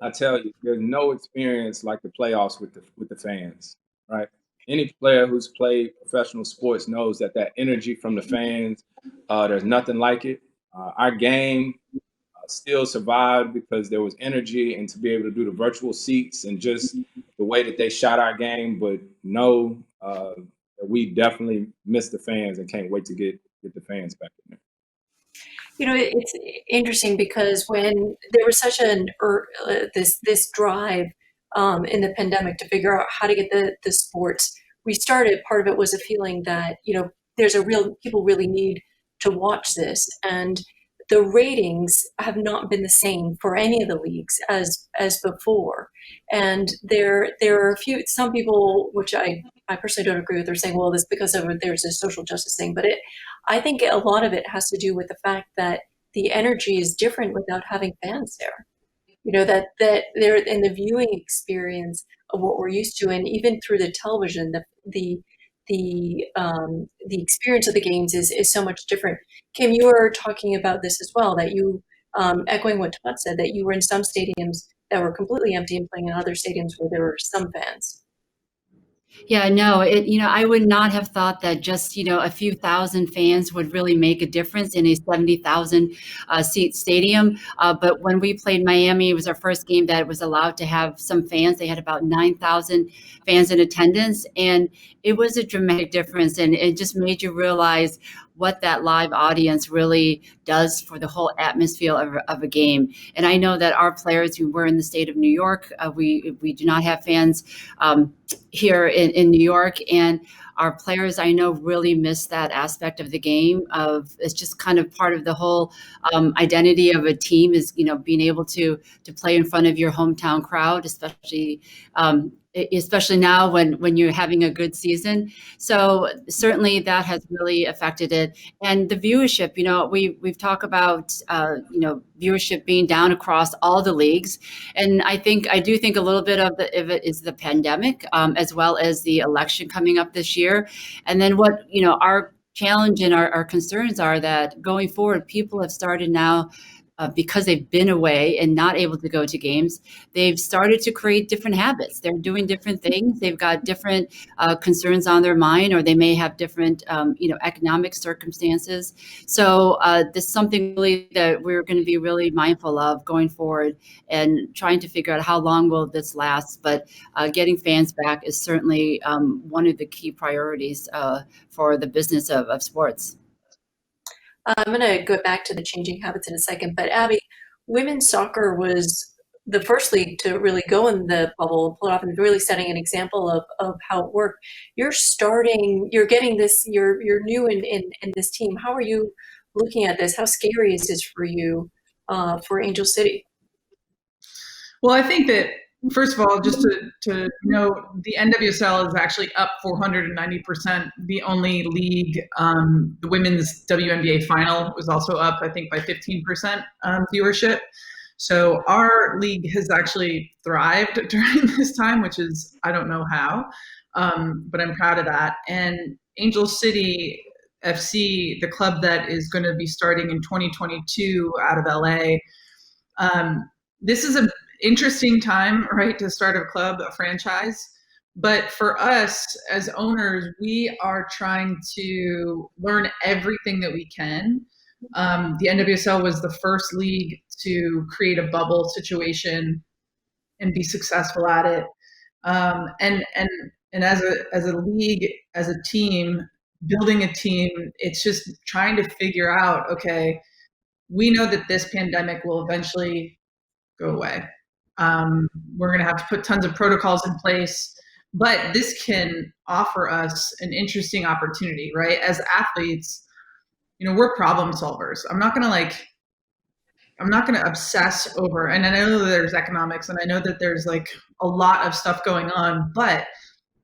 I tell you, there's no experience like the playoffs with the fans, right? Any player who's played professional sports knows that energy from the fans, there's nothing like it. Our game still survived because there was energy, and to be able to do the virtual seats and just the way that they shot our game, but know that we definitely miss the fans and can't wait to get get the fans back in there. It's interesting because when there was such this drive in the pandemic to figure out how to get the sports restarted, part of it was a feeling that people really need to watch this, and the ratings have not been the same for any of the leagues as before. And there are some people, which I personally don't agree with, are saying, well, this because there's a social justice thing, but I think a lot of it has to do with the fact that the energy is different without having fans there. That they're in the viewing experience of what we're used to, and even through the television, the experience of the games is so much different. Kim, you were talking about this as well, that you, echoing what Todd said, that you were in some stadiums that were completely empty and playing in other stadiums where there were some fans. Yeah, no, I would not have thought that just, a few thousand fans would really make a difference in a 70,000 seat stadium. But when we played Miami, it was our first game that was allowed to have some fans. They had about 9,000 fans in attendance, and it was a dramatic difference. And it just made you realize what that live audience really does for the whole atmosphere of a game. And I know that our players who were in the state of New York, we do not have fans here in New York, and our players, I know, really miss that aspect of the game. It's just kind of part of the whole identity of a team is, being able to play in front of your hometown crowd, especially now when you're having a good season. So certainly that has really affected it. And the viewership, we've talked about, viewership being down across all the leagues. And I do think a little bit of it is the pandemic, as well as the election coming up this year. And then what, our challenge and our concerns are that going forward, people have started now, because they've been away and not able to go to games, they've started to create different habits. They're doing different things. They've got different concerns on their mind, or they may have different, economic circumstances. So this is something really that we're going to be really mindful of going forward and trying to figure out how long will this last. But getting fans back is certainly one of the key priorities for the business of sports. I'm going to go back to the changing habits in a second, but Abby, women's soccer was the first league to really go in the bubble and pull it off, and really setting an example of how it worked. You're getting this, you're new in this team. How are you looking at this? How scary is this for you, for Angel City? Well, I think that, first of all, just to know, the NWSL is actually up 490%. The only league, the women's WNBA final was also up, I think, by 15% viewership. So our league has actually thrived during this time, which is, I don't know how, but I'm proud of that. And Angel City FC, the club that is going to be starting in 2022 out of LA, this is an interesting time, right, to start a club, a franchise. But for us as owners, we are trying to learn everything that we can. The NWSL was the first league to create a bubble situation and be successful at it. And as a league, as a team, building a team, it's just trying to figure out, okay, we know that this pandemic will eventually go away. We're going to have to put tons of protocols in place, but this can offer us an interesting opportunity, right? As athletes, we're problem solvers. I'm not going to obsess over, and I know that there's economics, and I know that there's like a lot of stuff going on, but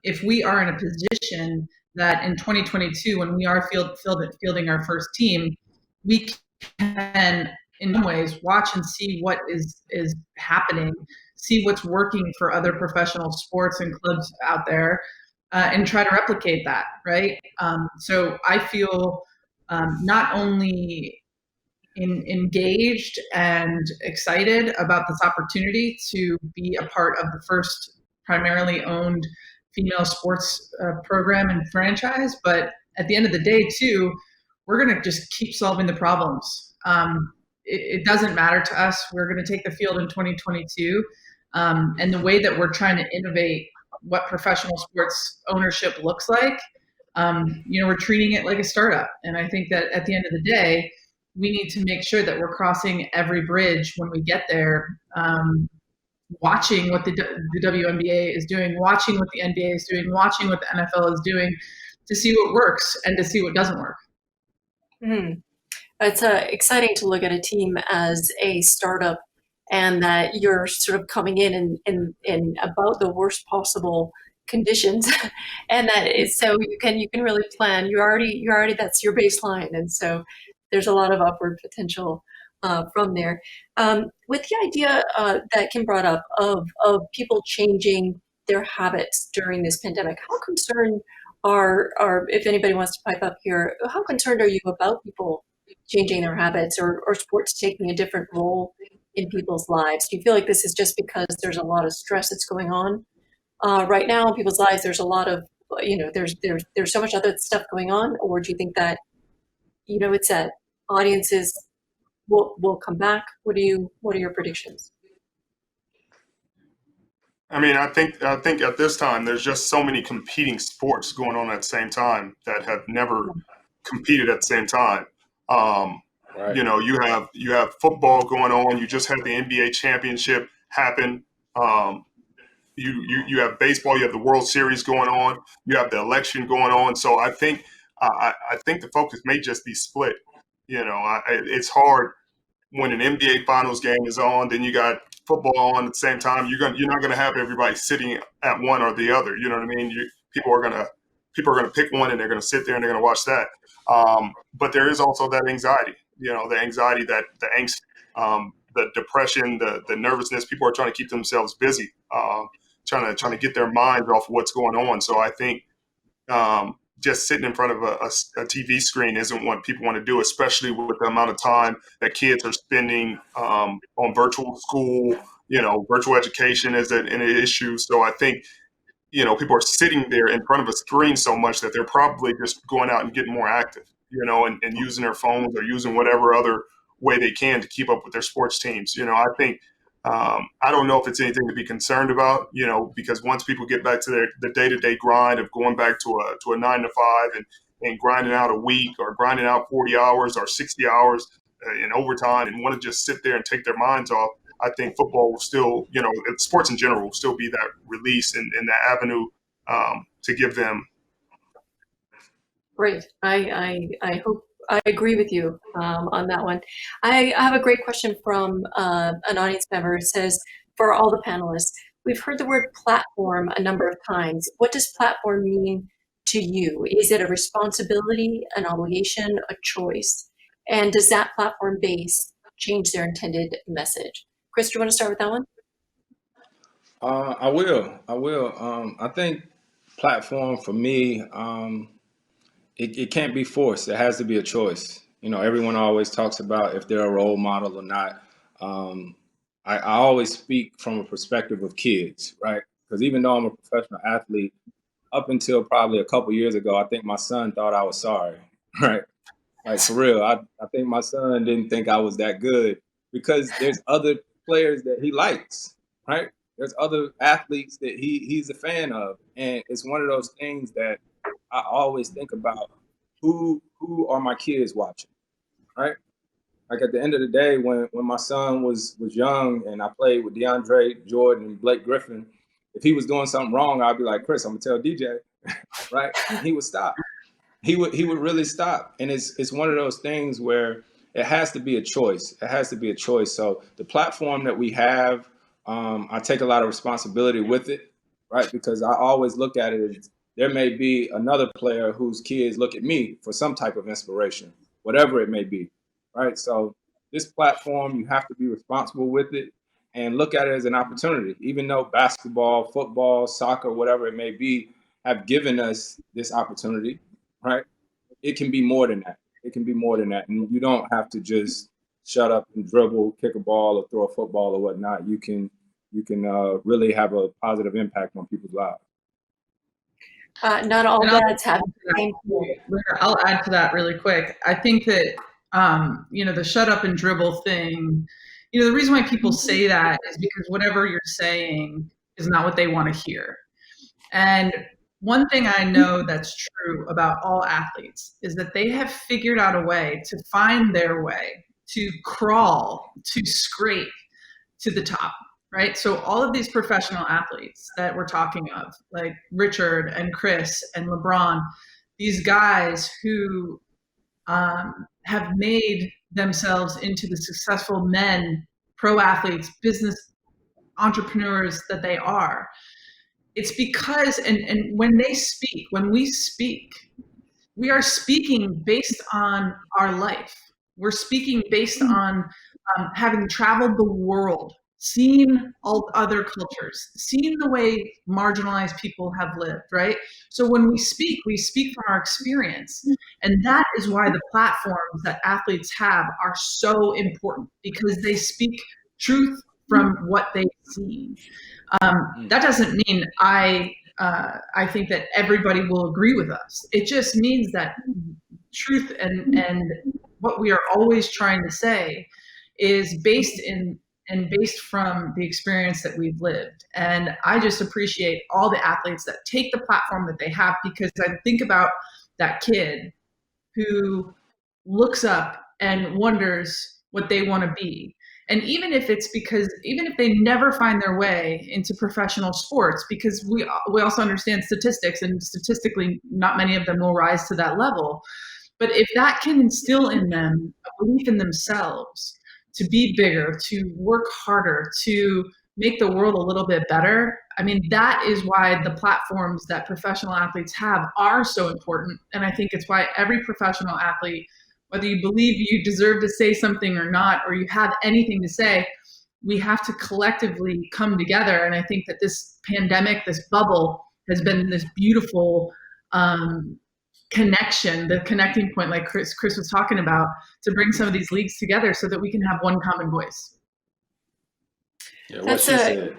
if we are in a position that in 2022, when we are fielding our first team, we can, in some ways, watch and see what is happening, see what's working for other professional sports and clubs out there, and try to replicate that, right? So I feel not only engaged and excited about this opportunity to be a part of the first primarily owned female sports program and franchise, but at the end of the day, too, we're going to just keep solving the problems. It doesn't matter to us. We're going to take the field in 2022. And the way that we're trying to innovate what professional sports ownership looks like, we're treating it like a startup. And I think that at the end of the day, we need to make sure that we're crossing every bridge when we get there, watching what the WNBA is doing, watching what the NBA is doing, watching what the NFL is doing to see what works and to see what doesn't work. Mm-hmm. It's exciting to look at a team as a startup, and that you're sort of coming in about the worst possible conditions, and that is so you can really plan. You're already that's your baseline, and so there's a lot of upward potential from there. With the idea that Kim brought up of people changing their habits during this pandemic, how concerned are if anybody wants to pipe up here, how concerned are you about people changing their habits or sports taking a different role in people's lives? Do you feel like this is just because there's a lot of stress that's going on right now in people's lives? There's a lot of, there's so much other stuff going on, or do you think that, it's that audiences will come back? What are your predictions? I mean, I think at this time there's just so many competing sports going on at the same time that have never competed at the same time. Right. You have football going on. You just had the NBA championship happen. You have baseball. You have the World Series going on. You have the election going on. So I think the focus may just be split. It's hard when an NBA Finals game is on. Then you got football on at the same time. You're not going to have everybody sitting at one or the other. You know what I mean? People are going to pick one and they're going to sit there and they're going to watch that. But there is also that anxiety. The anxiety, that the angst, the depression, the nervousness. People are trying to keep themselves busy, trying to get their minds off of what's going on. So I think just sitting in front of a TV screen isn't what people want to do, especially with the amount of time that kids are spending on virtual school. Virtual education is an issue. So I think people are sitting there in front of a screen so much that they're probably just going out and getting more active, and using their phones or using whatever other way they can to keep up with their sports teams. I think I don't know if it's anything to be concerned about, because once people get back to the day-to-day grind of going back to a 9 to 5 and grinding out a week or grinding out 40 hours or 60 hours in overtime and want to just sit there and take their minds off, I think football will still, sports in general will still be that release and that avenue to give them. Great. I hope I agree with you on that one. I have a great question from an audience member. It says, for all the panelists, we've heard the word platform a number of times. What does platform mean to you? Is it a responsibility, an obligation, a choice? And does that platform base change their intended message? Chris, do you want to start with that one? I will. I think platform for me, it can't be forced. It has to be a choice. Everyone always talks about if they're a role model or not. I always speak from a perspective of kids, right? Because even though I'm a professional athlete, up until probably a couple years ago, I think my son thought I was sorry, right? Like, for real, I think my son didn't think I was that good because there's other players that he likes, right? There's other athletes that he's a fan of. And it's one of those things that I always think about, who are my kids watching, right? Like, at the end of the day, when my son was young and I played with DeAndre Jordan and Blake Griffin, if he was doing something wrong, I'd be like, Chris, I'm gonna tell DJ, right? And he would stop. He would really stop. And it's one of those things where it has to be a choice. It has to be a choice. So the platform that we have, I take a lot of responsibility with it, right? Because I always look at it as there may be another player whose kids look at me for some type of inspiration, whatever it may be, right? So this platform, you have to be responsible with it and look at it as an opportunity. Even though basketball, football, soccer, whatever it may be, have given us this opportunity, right? It can be more than that. It can be more than that. And you don't have to just shut up and dribble, kick a ball, or throw a football or whatnot. You can really have a positive impact on people's lives. Not all dads have the same. I'll add to that really quick. I think that the shut up and dribble thing, the reason why people say that is because whatever you're saying is not what they want to hear. And one thing I know that's true about all athletes is that they have figured out a way to find their way, to crawl, to scrape to the top, right? So all of these professional athletes that we're talking of, like Richard and Chris and LeBron, these guys who have made themselves into the successful men, pro athletes, business entrepreneurs that they are. It's because, and when they speak, when we speak, we are speaking based on our life. We're speaking based on having traveled the world, seen all other cultures, seen the way marginalized people have lived, right? So when we speak from our experience. And that is why the platforms that athletes have are so important, because they speak truth from what they've seen. That doesn't mean I think that everybody will agree with us. It just means that truth and what we are always trying to say is based from the experience that we've lived. And I just appreciate all the athletes that take the platform that they have, because I think about that kid who looks up and wonders what they want to be. And even if they never find their way into professional sports, because we also understand statistics, and statistically not many of them will rise to that level. But if that can instill in them a belief in themselves to be bigger, to work harder, to make the world a little bit better, I mean, that is why the platforms that professional athletes have are so important. And I think it's why every professional athlete, whether you believe you deserve to say something or not, or you have anything to say, we have to collectively come together. And I think that this pandemic, this bubble, has been this beautiful connection, the connecting point, like Chris was talking about, to bring some of these leagues together so that we can have one common voice. Yeah, what she said.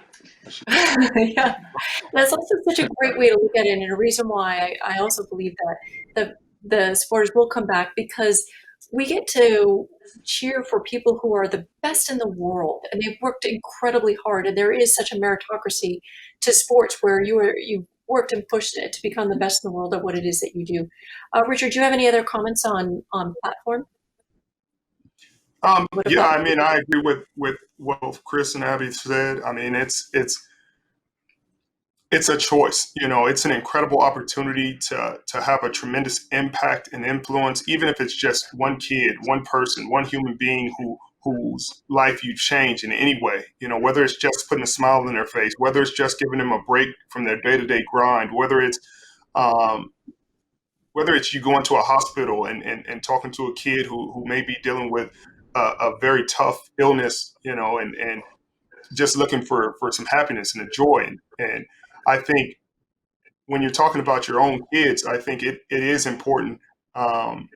Yeah, that's also such a great way to look at it, and a reason why I also believe that the supporters will come back, because we get to cheer for people who are the best in the world, and they've worked incredibly hard, and there is such a meritocracy to sports where you worked and pushed it to become the best in the world at what it is that you do. Richard, do you have any other comments on platform? Yeah, I mean, I agree with what Chris and Abby said. I mean, it's a choice. You know, it's an incredible opportunity to have a tremendous impact and influence, even if it's just one kid, one person, one human being whose life you change in any way. You know, whether it's just putting a smile on their face, whether it's just giving them a break from their day-to-day grind, whether it's you going to a hospital and talking to a kid who may be dealing with a very tough illness, you know, and just looking for some happiness and a joy. And I think when you're talking about your own kids, I think it is important to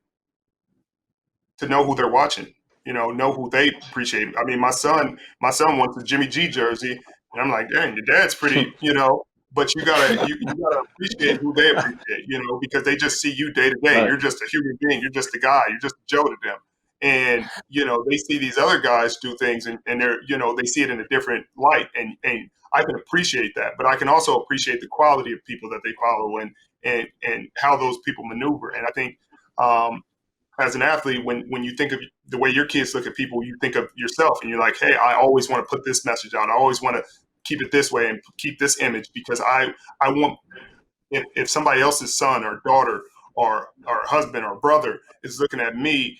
know who they're watching, you know who they appreciate. I mean, my son wants a Jimmy G jersey, and I'm like, dang, your dad's pretty, you know, but you gotta appreciate who they appreciate, you know, because they just see you day to day. Right. You're just a human being. You're just a guy. You're just Joe to them. And, you know, they see these other guys do things and they're, you know, they see it in a different light. And I can appreciate that, but I can also appreciate the quality of people that they follow and how those people maneuver. And I think as an athlete, when you think of the way your kids look at people, you think of yourself and you're like, hey, I always want to put this message out. I always want to keep it this way and keep this image, because I want, if somebody else's son or daughter or husband or brother is looking at me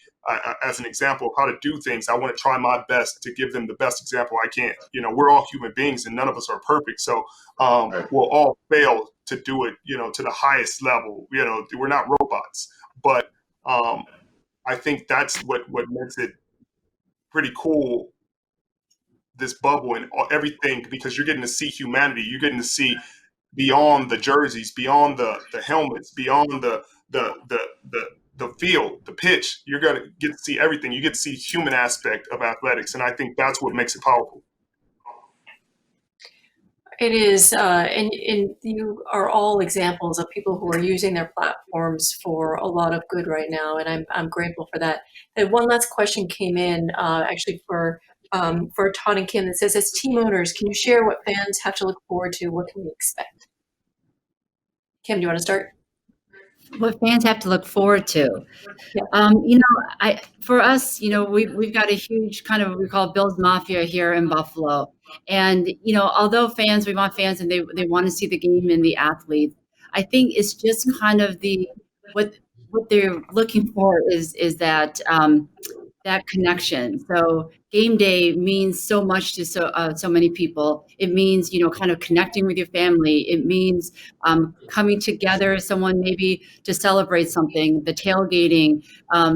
as an example of how to do things, I want to try my best to give them the best example I can. You know, we're all human beings and none of us are perfect. So we'll all fail to do it, you know, to the highest level. You know, we're not robots. But I think that's what makes it pretty cool, this bubble and everything, because you're getting to see humanity. You're getting to see beyond the jerseys, beyond the helmets, beyond the field, the pitch. You're going to get to see everything. You get to see the human aspect of athletics. And I think that's what makes it powerful. It is, and you are all examples of people who are using their platforms for a lot of good right now, and I'm grateful for that. And one last question came in, actually for Todd and Kim, that says, as team owners, can you share what fans have to look forward to? What can we expect? Kim, do you want to start? What fans have to look forward to. Yeah. For us, we've got a huge kind of what we call Bills Mafia here in Buffalo. And, although we want fans and they want to see the game and the athletes, I think it's just kind of what they're looking for is that connection. So game day means so much to so many people. It means kind of connecting with your family. It means coming together, someone maybe to celebrate something, the tailgating,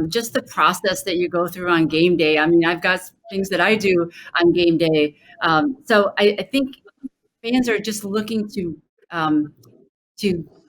just the process that you go through on game day. I mean, I've got things that I do on game day. So I think fans are just looking to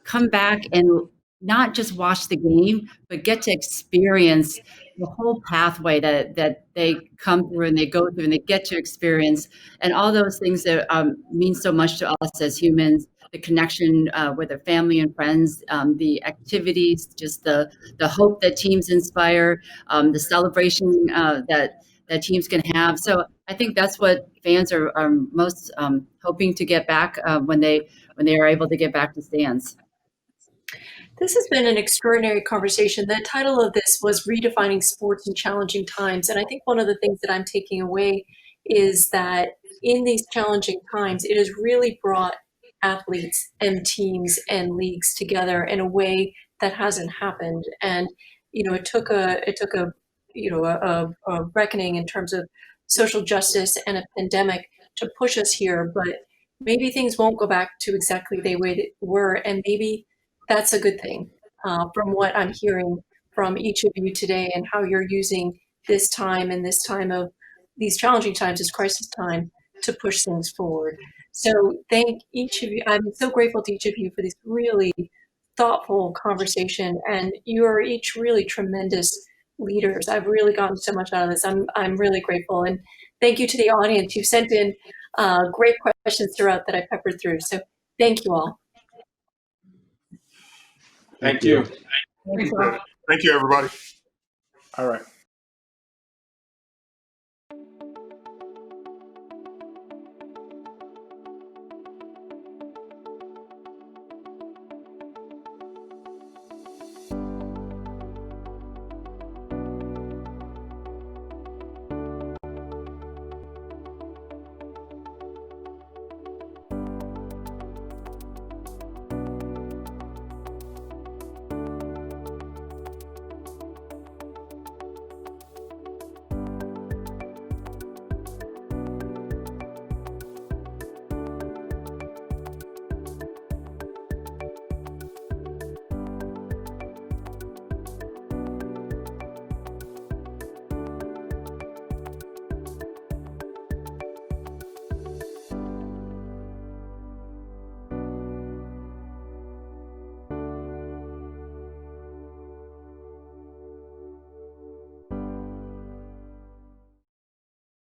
come back and not just watch the game, but get to experience the whole pathway that they come through and they go through and they get to experience, and all those things that mean so much to us as humans. The connection with their family and friends, the activities, just the hope that teams inspire, the celebration that teams can have. So I think that's what fans are most hoping to get back when they are able to get back to stands. This has been an extraordinary conversation. The title of this was Redefining Sports in Challenging Times. And I think one of the things that I'm taking away is that in these challenging times, it has really brought athletes and teams and leagues together in a way that hasn't happened. And, it took a reckoning in terms of social justice and a pandemic to push us here, but maybe things won't go back to exactly the way they were. And maybe that's a good thing from what I'm hearing from each of you today and how you're using this time and this time of these challenging times, this crisis time, to push things forward. So thank each of you. I'm so grateful to each of you for this really thoughtful conversation. And you are each really tremendous leaders. I've really gotten so much out of this. I'm really grateful. And thank you to the audience. You've sent in great questions throughout that I peppered through. So thank you all. Thank you. Thank you, everybody. All right.